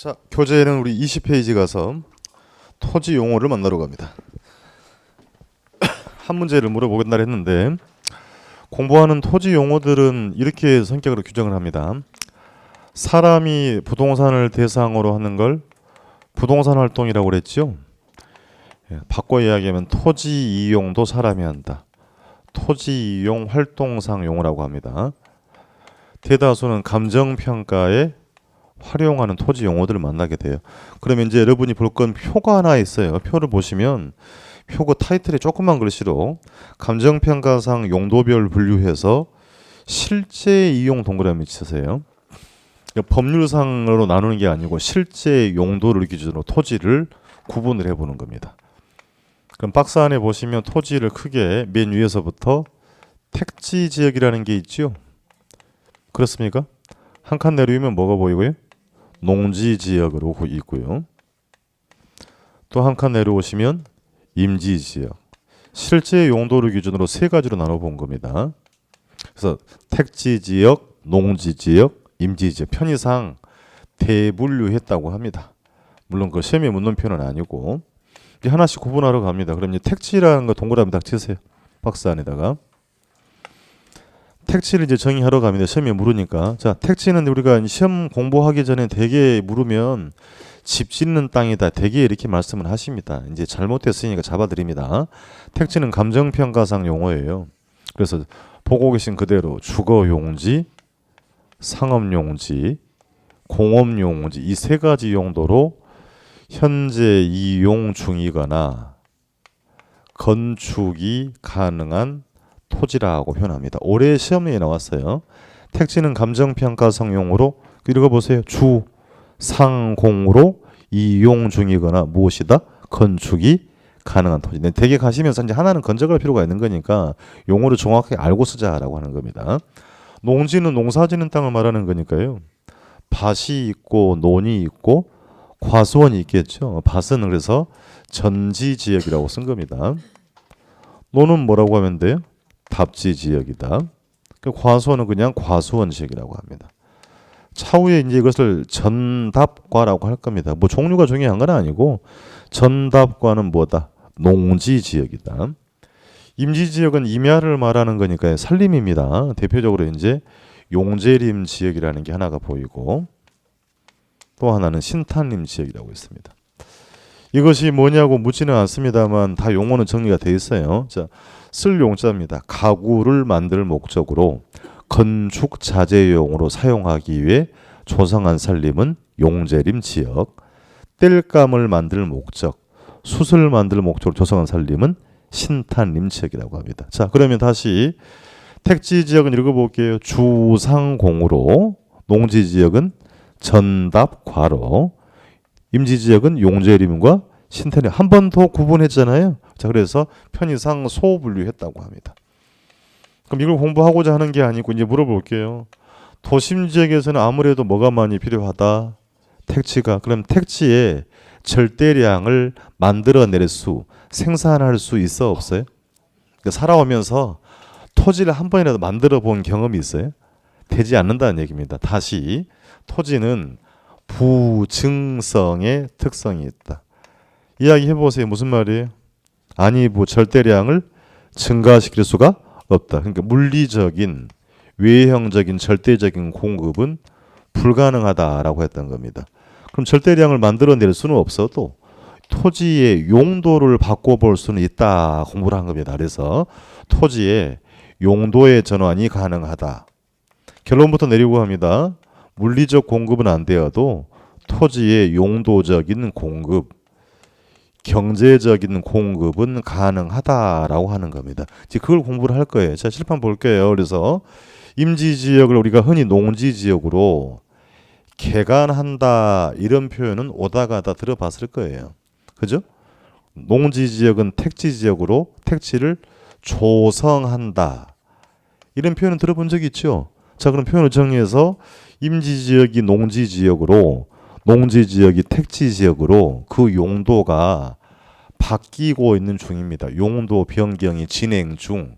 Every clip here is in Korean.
자, 교재에는 우리 20페이지 가서 토지 용어를 만나러 갑니다. 한 문제를 물어보겠다 했는데 공부하는 토지 용어들은 이렇게 성격으로 규정을 합니다. 사람이 부동산을 대상으로 하는 걸 부동산 활동이라고 그랬죠. 바꿔 이야기하면 토지 이용도 사람이 한다. 토지 이용 활동상 용어라고 합니다. 대다수는 감정평가에 활용하는 토지 용어들을 만나게 돼요. 그러면 이제 여러분이 볼 건 표가 하나 있어요. 표를 보시면 표고 타이틀에 조그만 글씨로 감정평가상 용도별 분류해서 실제 이용 동그라미 치세요. 그러니까 법률상으로 나누는 게 아니고 실제 용도를 기준으로 토지를 구분을 해보는 겁니다. 그럼 박스 안에 보시면 토지를 크게 맨 위에서부터 택지지역이라는 게 있죠. 그렇습니까? 한 칸 내려오면 뭐가 보이고요? 농지지역으로 있고요. 또 한 칸 내려오시면 임지지역. 실제 용도를 기준으로 세 가지로 나눠본 겁니다. 그래서 택지지역, 농지지역, 임지지역 편의상 대분류했다고 합니다. 물론 그 시험에 묻는 표는 아니고 하나씩 구분하러 갑니다. 그럼 이제 택지라는 거 동그라미 딱 치세요. 박스 안에다가. 택지를 이제 정의하러 갑니다. 시험에 물으니까. 자, 택지는 우리가 시험 공부하기 전에 되게 물으면 집 짓는 땅이다. 되게 이렇게 말씀을 하십니다. 이제 잘못됐으니까 잡아드립니다. 택지는 감정평가상 용어예요. 그래서 보고 계신 그대로 주거용지, 상업용지, 공업용지 이 세 가지 용도로 현재 이용 중이거나 건축이 가능한 토지라고 표현합니다. 올해 시험에 나왔어요. 택지는 감정평가상 용어로 읽어보세요. 주, 상, 공으로 이용 중이거나 무엇이다? 건축이 가능한 토지. 대개 가시면서 이제 하나는 건져갈 필요가 있는 거니까 용어를 정확하게 알고 쓰자라고 하는 겁니다. 농지는 농사짓는 땅을 말하는 거니까요. 밭이 있고 논이 있고 과수원이 있겠죠. 밭은 그래서 전지지역이라고 쓴 겁니다. 논은 뭐라고 하면 돼요? 답지지역이다. 과수원은 그냥 과수원지역이라고 합니다. 차후에 이제 이것을 전답과라고 할 겁니다. 뭐 종류가 중요한 건 아니고 전답과는 뭐다? 농지지역이다. 임지지역은 임야를 말하는 거니까 산림입니다. 대표적으로 이제 용재림 지역이라는 게 하나가 보이고 또 하나는 신탄림 지역이라고 있습니다. 이것이 뭐냐고 묻지는 않습니다만 다 용어는 정리가 되어 있어요. 자, 쓸 용자입니다. 가구를 만들 목적으로 건축 자재용으로 사용하기 위해 조성한 산림은 용재림 지역. 땔감을 만들 목적, 숯을 만들 목적으로 조성한 산림은 신탄림 지역이라고 합니다. 자, 그러면 다시 택지 지역은 읽어볼게요. 주상공으로, 농지 지역은 전답과로, 임지 지역은 용재림과 신탄림 한 번 더 구분했잖아요. 자, 그래서 편의상 소분류했다고 합니다. 그럼 이걸 공부하고자 하는 게 아니고 이제 물어볼게요. 도심 지역에서는 아무래도 뭐가 많이 필요하다? 택지가. 그럼 택지에 절대량을 만들어낼 수, 생산할 수 있어 없어요? 그러니까 살아오면서 토지를 한 번이라도 만들어 본 경험이 있어요? 되지 않는다는 얘기입니다. 다시 토지는 부증성의 특성이 있다. 이야기 해보세요. 무슨 말이에요? 아니 절대량을 증가시킬 수가 없다. 그러니까 물리적인 외형적인 절대적인 공급은 불가능하다라고 했던 겁니다. 그럼 절대량을 만들어낼 수는 없어도 토지의 용도를 바꿔볼 수는 있다 공부를 한 겁니다. 그래서 토지의 용도의 전환이 가능하다. 결론부터 내리고 합니다. 물리적 공급은 안 되어도 토지의 용도적인 공급, 경제적인 공급은 가능하다라고 하는 겁니다. 이제 그걸 공부를 할 거예요. 자, 칠판 볼게요. 그래서 임지지역을 우리가 흔히 농지지역으로 개간한다 이런 표현은 오다 가다 들어봤을 거예요. 그죠? 농지지역은 택지지역으로 택지를 조성한다. 이런 표현은 들어본 적이 있죠? 자, 그럼 표현을 정리해서 임지지역이 농지지역으로 농지지역이 택지지역으로 그 용도가 바뀌고 있는 중입니다. 용도 변경이 진행 중.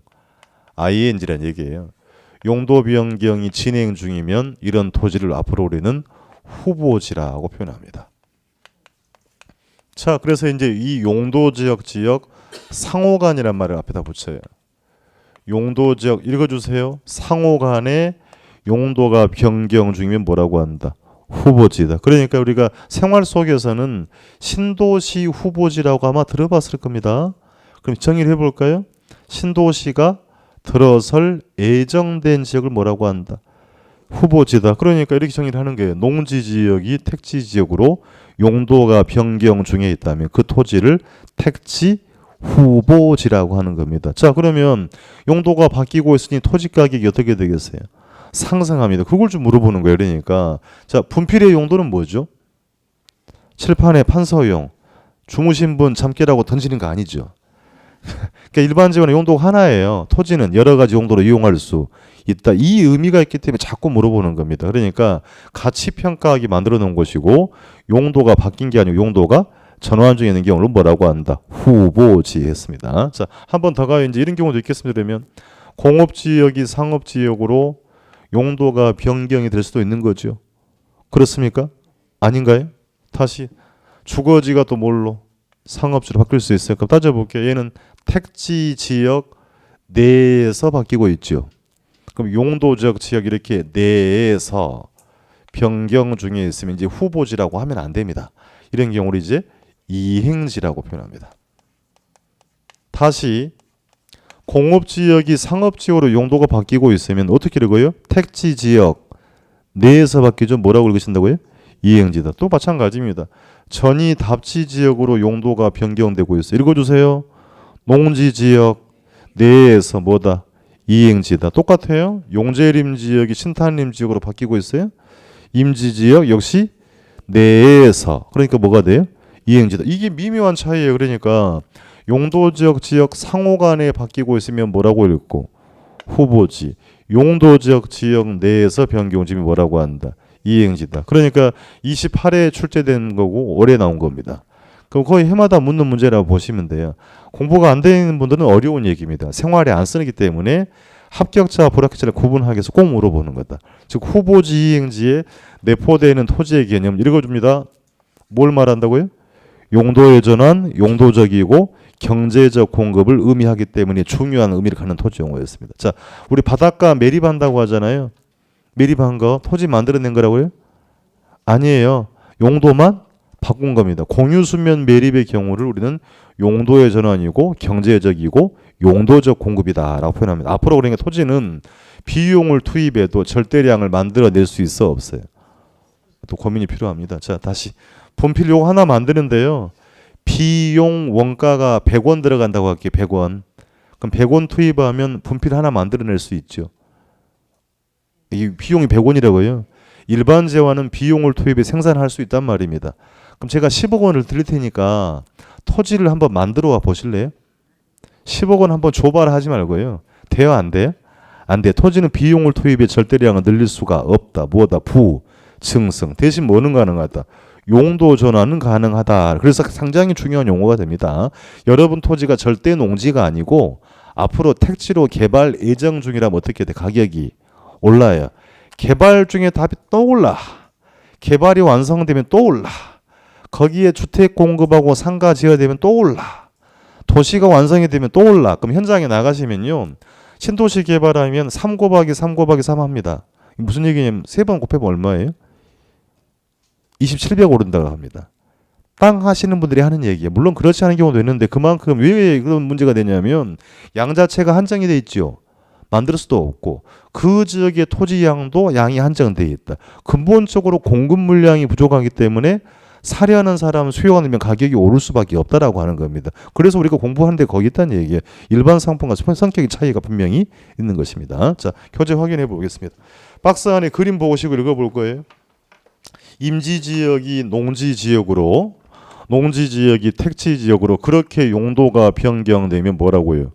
ING라는 얘기예요. 용도 변경이 진행 중이면 이런 토지를 앞으로 우리는 후보지라고 표현합니다. 자, 그래서 이제 이 용도지역 상호간이란 말을 앞에다 붙여요. 용도지역 읽어주세요. 상호간의 용도가 변경 중이면 뭐라고 한다? 후보지다. 그러니까 우리가 생활 속에서는 신도시 후보지라고 아마 들어봤을 겁니다. 그럼 정의를 해볼까요? 신도시가 들어설 예정된 지역을 뭐라고 한다? 후보지다. 그러니까 이렇게 정의를 하는 거예요. 농지지역이 택지지역으로 용도가 변경 중에 있다면 그 토지를 택지 후보지라고 하는 겁니다. 자, 그러면 용도가 바뀌고 있으니 토지 가격이 어떻게 되겠어요? 상승합니다. 그걸 좀 물어보는 거예요. 그러니까 자, 분필의 용도는 뭐죠? 칠판에 판서용, 주무신 분 잠깨라고 던지는 거 아니죠. 그러니까 일반적으로 용도가 하나예요. 토지는 여러 가지 용도로 이용할 수 있다. 이 의미가 있기 때문에 자꾸 물어보는 겁니다. 그러니까 가치 평가하기 만들어 놓은 것이고 용도가 바뀐 게 아니고 용도가 전환 중에 있는 경우를 뭐라고 한다? 후보지 했습니다. 자, 한 번 더 가요. 이제 이런 경우도 있겠습니다. 그러면 공업지역이 상업지역으로 용도가 변경이 될 수도 있는 거죠. 그렇습니까? 아닌가요? 다시 주거지가 또 뭘로? 상업지로 바뀔 수 있어요. 그럼 따져볼게요. 얘는 택지 지역 내에서 바뀌고 있죠. 그럼 용도적 지역 이렇게 내에서 변경 중에 있으면 이제 후보지라고 하면 안 됩니다. 이런 경우를 이제 이행지라고 표현합니다. 다시 공업지역이 상업지역으로 용도가 바뀌고 있으면 어떻게 읽어요? 택지지역 내에서 바뀌죠. 뭐라고 읽으신다고요? 이행지다. 또 마찬가지입니다. 전이 답지지역으로 용도가 변경되고 있어요. 읽어주세요. 농지지역 내에서 뭐다? 이행지다. 똑같아요. 용재림지역이 신탄림지역으로 바뀌고 있어요. 임지지역 역시 내에서. 그러니까 뭐가 돼요? 이행지다. 이게 미묘한 차이예요. 그러니까 용도지역 지역 상호간에 바뀌고 있으면 뭐라고 읽고? 후보지. 용도지역 지역 내에서 변경지면 뭐라고 한다? 이행지다. 그러니까 28회에 출제된 거고 올해 나온 겁니다. 그럼 거의 해마다 묻는 문제라고 보시면 돼요. 공부가 안 되는 분들은 어려운 얘기입니다. 생활에 안 쓰기 때문에 합격자와 불합격자를 구분하기 위해서 꼭 물어보는 거다. 즉 후보지 이행지에 내포되는 토지의 개념 읽어줍니다. 뭘 말한다고요? 용도의 전환, 용도적이고 경제적 공급을 의미하기 때문에 중요한 의미를 갖는 토지 용어였습니다. 자, 우리 바닷가 매립한다고 하잖아요. 매립한 거 토지 만들어낸 거라고요? 아니에요. 용도만 바꾼 겁니다. 공유수면 매립의 경우를 우리는 용도의 전환이고 경제적이고 용도적 공급이다라고 표현합니다. 앞으로 그러니까 토지는 비용을 투입해도 절대량을 만들어낼 수 있어 없어요? 또 고민이 필요합니다. 자, 다시 분필 요거 하나 만드는데요. 비용 원가가 100원 들어간다고 할게요. 100원. 그럼 100원 투입하면 분필 하나 만들어낼 수 있죠. 이 비용이 100원이라고요. 일반 재화는 비용을 투입해 생산할 수 있단 말입니다. 그럼 제가 10억 원을 드릴 테니까 토지를 한번 만들어 와 보실래요? 10억 원 한번 줘봐라 하지 말고요. 돼요? 안 돼요? 안 돼. 토지는 비용을 투입해 절대량을 늘릴 수가 없다. 뭐다? 증승. 대신 뭐는 가능하다? 용도 전환은 가능하다. 그래서 상당히 중요한 용어가 됩니다. 여러분 토지가 절대 농지가 아니고 앞으로 택지로 개발 예정 중이라면 어떻게 돼? 가격이 올라요. 개발 중에 답이 또 올라. 개발이 완성되면 또 올라. 거기에 주택 공급하고 상가 지어되면 또 올라. 도시가 완성이 되면 또 올라. 그럼 현장에 나가시면요. 신도시 개발하면 3 곱하기 3 곱하기 3 합니다. 무슨 얘기냐면 3번 곱해보면 얼마예요? 2700 오른다고 합니다. 땅 하시는 분들이 하는 얘기예요. 물론 그렇지 않은 경우도 있는데 그만큼 왜 그런 문제가 되냐면 양 자체가 한정이 돼 있죠. 만들 수도 없고 그 지역의 토지 양도 양이 한정되어 있다. 근본적으로 공급 물량이 부족하기 때문에 사려는 사람 수요가 늘면 가격이 오를 수밖에 없다라고 하는 겁니다. 그래서 우리가 공부하는데 거기 있다는 얘기예요. 일반 상품과 성격의 차이가 분명히 있는 것입니다. 자, 교재 확인해 보겠습니다. 박스 안에 그림 보시고 읽어볼 거예요. 임지지역이 농지지역으로 농지지역이 택지지역으로 그렇게 용도가 변경되면 뭐라고요?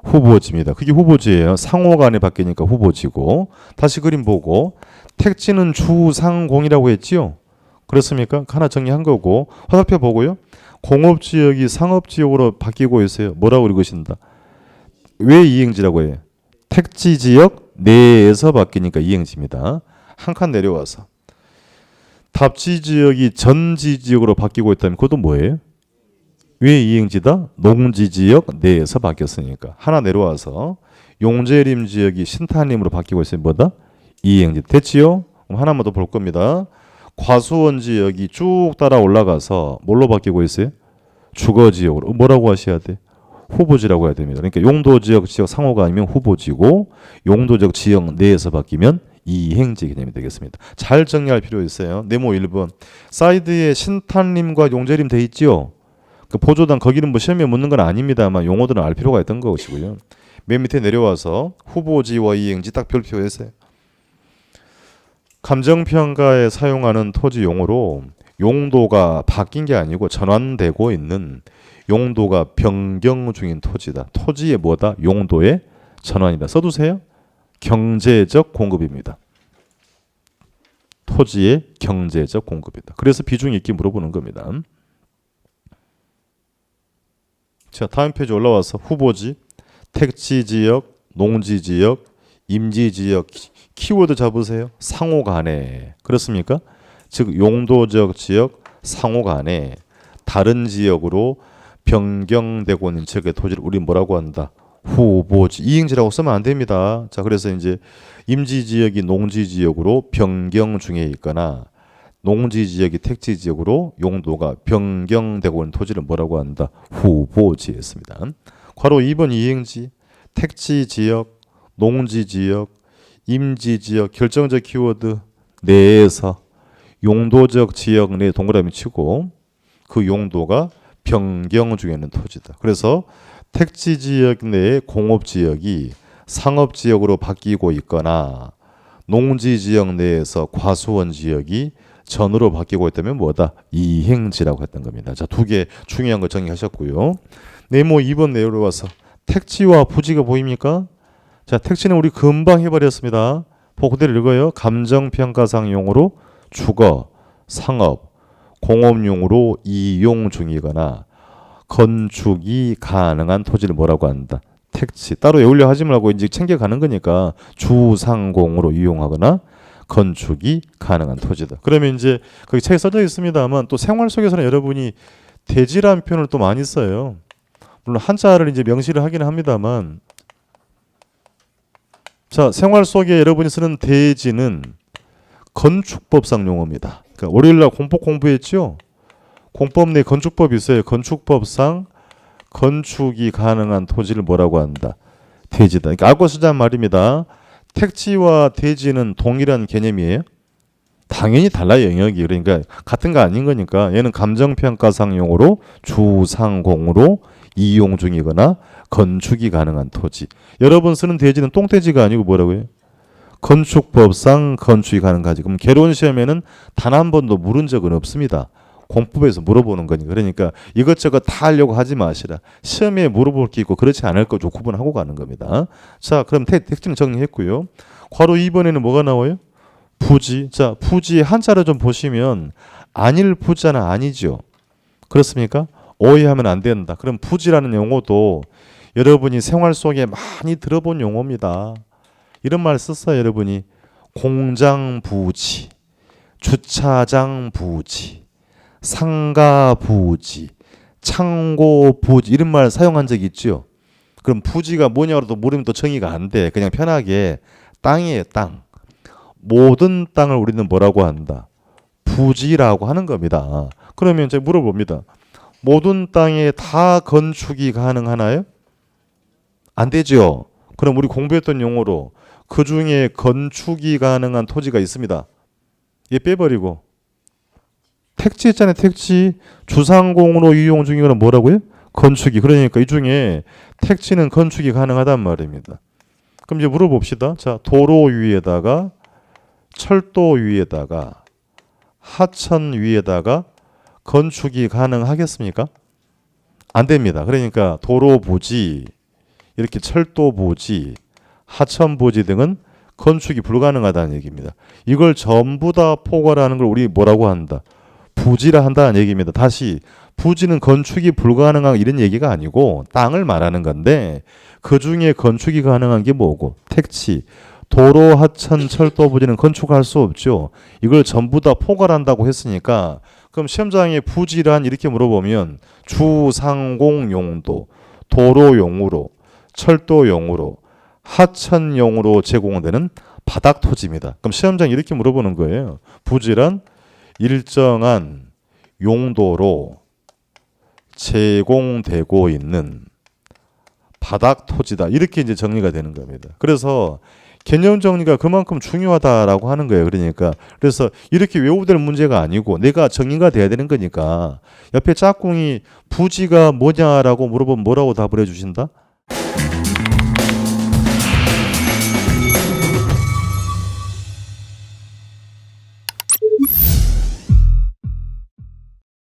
후보지입니다. 그게 후보지예요. 상호간에 바뀌니까 후보지고. 다시 그림 보고 택지는 주상공이라고 했지요. 그렇습니까? 하나 정리한 거고 화살표 보고요. 공업지역이 상업지역으로 바뀌고 있어요. 뭐라고 읽으신다? 왜 이행지라고 해요? 택지지역 내에서 바뀌니까 이행지입니다. 한 칸 내려와서 답지 지역이 전지 지역으로 바뀌고 있다면 그것도 뭐예요? 왜 이행지다? 농지 지역 내에서 바뀌었으니까. 하나 내려와서 용재림 지역이 신탄림으로 바뀌고 있으면 뭐다? 이행지. 됐지요? 그럼 하나만 더 볼 겁니다. 과수원 지역이 쭉 따라 올라가서 뭘로 바뀌고 있어요? 주거 지역으로. 뭐라고 하셔야 돼? 후보지라고 해야 됩니다. 그러니까 용도 지역 상호가 아니면 후보지고 용도적 지역 내에서 바뀌면 이행지 개념이 되겠습니다. 잘 정리할 필요 있어요. 네모 1번. 사이드에 신탄림과 용재림 돼 있지요? 그 보조단 거기는 뭐 시험에 묻는 건 아닙니다만 용어들은 알 필요가 있던 것이고요. 맨 밑에 내려와서 후보지와 이행지 딱 별표했어요. 감정평가에 사용하는 토지 용어로 용도가 바뀐 게 아니고 전환되고 있는 용도가 변경 중인 토지다. 토지의 뭐다? 용도의 전환이다. 써두세요. 경제적 공급입니다. 토지의 경제적 공급이다. 그래서 비중 있게 물어보는 겁니다. 자, 다음 페이지 올라와서 후보지, 택지지역, 농지지역, 임지지역 키워드 잡으세요. 상호간에. 그렇습니까? 즉 용도적 지역 상호간에 다른 지역으로 변경되고 있는 지역의 토지를 우리 뭐라고 한다? 후보지. 이행지라고 쓰면 안 됩니다. 자, 그래서 이제 임지지역이 농지지역으로 변경 중에 있거나 농지지역이 택지지역으로 용도가 변경되고 있는 토지를 뭐라고 한다? 후보지 했습니다. 괄호 2번 이행지, 택지지역, 농지지역, 임지지역 결정적 키워드 내에서 용도적 지역 내 동그라미 치고 그 용도가 변경 중에 있는 토지다. 그래서 택지지역 내의 공업지역이 상업지역으로 바뀌고 있거나 농지지역 내에서 과수원 지역이 전으로 바뀌고 있다면 뭐다? 이행지라고 했던 겁니다. 자, 두 개 중요한 거 정리하셨고요. 네모 2번 내려와서 택지와 부지가 보입니까? 자, 택지는 우리 금방 해버렸습니다. 보고 그대로 읽어요. 감정평가상 용어로 주거, 상업, 공업용으로 이용 중이거나 건축이 가능한 토지를 뭐라고 한다? 택지. 따로 외우려 하지 말고 이제 챙겨가는 거니까 주상공으로 이용하거나 건축이 가능한 토지다. 그러면 이제 거기 책에 써져 있습니다만 또 생활 속에서는 여러분이 대지라는 표현을 또 많이 써요. 물론 한자를 이제 명시를 하기는 합니다만 자, 생활 속에 여러분이 쓰는 대지는 건축법상 용어입니다. 그러니까 월요일날 공법 공부했죠? 공법 내 건축법이 있어요. 건축법상 건축이 가능한 토지를 뭐라고 한다? 대지다. 그러니까 알고 쓰자는 말입니다. 택지와 대지는 동일한 개념이에요? 당연히 달라요, 영역이. 그러니까 같은 거 아닌 거니까 얘는 감정평가상 용어로 주상공으로 이용 중이거나 건축이 가능한 토지. 여러분 쓰는 대지는 똥돼지가 아니고 뭐라고요? 건축법상 건축이 가능하지. 그럼 개론 시험에는 단 한 번도 물은 적은 없습니다. 공법에서 물어보는 거니까. 그러니까 이것저것 다 하려고 하지 마시라. 시험에 물어볼 게 있고 그렇지 않을 거 좀 구분하고 가는 겁니다. 자, 그럼 택지는 정리했고요. 괄호 2번에는 뭐가 나와요? 부지. 자, 부지 한자를 좀 보시면 아닐 부자는 아니죠. 그렇습니까? 오해하면 안 된다. 그럼 부지라는 용어도 여러분이 생활 속에 많이 들어본 용어입니다. 이런 말 썼어요, 여러분이. 공장 부지, 주차장 부지, 상가 부지, 창고 부지 이런 말 사용한 적 있죠. 그럼 부지가 뭐냐고도 물으면 또 정의가 안 돼. 그냥 편하게 땅이에요, 땅. 모든 땅을 우리는 뭐라고 한다? 부지라고 하는 겁니다. 그러면 제가 물어봅니다. 모든 땅에 다 건축이 가능하나요? 안 되죠. 그럼 우리 공부했던 용어로 그 중에 건축이 가능한 토지가 있습니다. 얘 빼버리고 택지 했잖아요. 택지. 주상공으로 이용 중이거나 뭐라고요? 건축이. 그러니까 이 중에 택지는 건축이 가능하단 말입니다. 그럼 이제 물어봅시다. 자, 도로 위에다가 철도 위에다가 하천 위에다가 건축이 가능하겠습니까? 안 됩니다. 그러니까 도로 부지, 이렇게 철도 부지, 하천 부지 등은 건축이 불가능하다는 얘기입니다. 이걸 전부 다 포괄하는 걸 우리 뭐라고 한다? 부지라 한다는 얘기입니다. 다시 부지는 건축이 불가능한 이런 얘기가 아니고 땅을 말하는 건데 그 중에 건축이 가능한 게 뭐고? 택지, 도로, 하천, 철도, 부지는 건축할 수 없죠. 이걸 전부 다 포괄한다고 했으니까 그럼 시험장에 부지란 이렇게 물어보면 주상공용도, 도로용으로, 철도용으로, 하천용으로 제공되는 바닥 토지입니다. 그럼 시험장에 이렇게 물어보는 거예요. 부지란 일정한 용도로 제공되고 있는 바닥 토지다. 이렇게 이제 정리가 되는 겁니다. 그래서 개념 정리가 그만큼 중요하다라고 하는 거예요. 그러니까 그래서 이렇게 외우될 문제가 아니고 내가 정의가 돼야 되는 거니까 옆에 짝꿍이 부지가 뭐냐라고 물어보면 뭐라고 답을 해주신다?